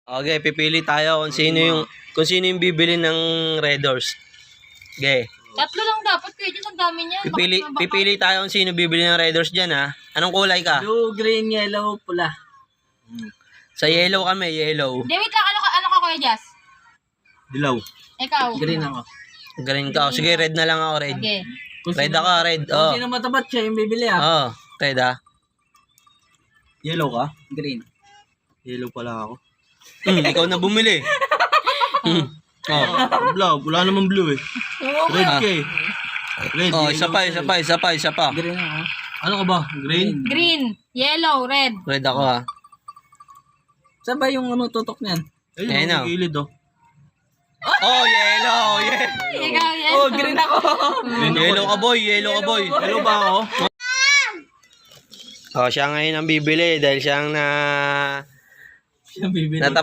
Okay, pipili tayo kung sino yung bibili ng Red Horse. Okay. Tatlo lang dapat, pwede ang dami niya. Pipili tayo kung sino bibili ng Red Horse dyan, ha. Anong kulay ka? Blue, green, yellow, pula. Sa yellow kami, yellow. Hindi, wait lang. Ano ka, Kuya Jazz? Dilaw. Ikaw. Green ako. Green ka. Sige, red na lang ako, red. Okay. Red ako, red. Kung sino matabat siya yung bibili Oh, red, ha. Yellow ka? Green. Yellow pala ako. Ikaw na bumili. Oh. Blue. Wala naman blue eh. Red ka eh. Red, Oh, yellow, isa pa. Green ako. Ano ka ba? Green? Green, yellow, red. Red ako, ha. Saan ba yung tutok niyan? Ayun, Ayun, gilid oh. Oh, yellow, yeah. Ikaw, yes. Oh, green ako. Yellow ka, boy. Yellow ba ako? Oh, siya ngayon ang bibili dahil siyang Siya bibili. natapat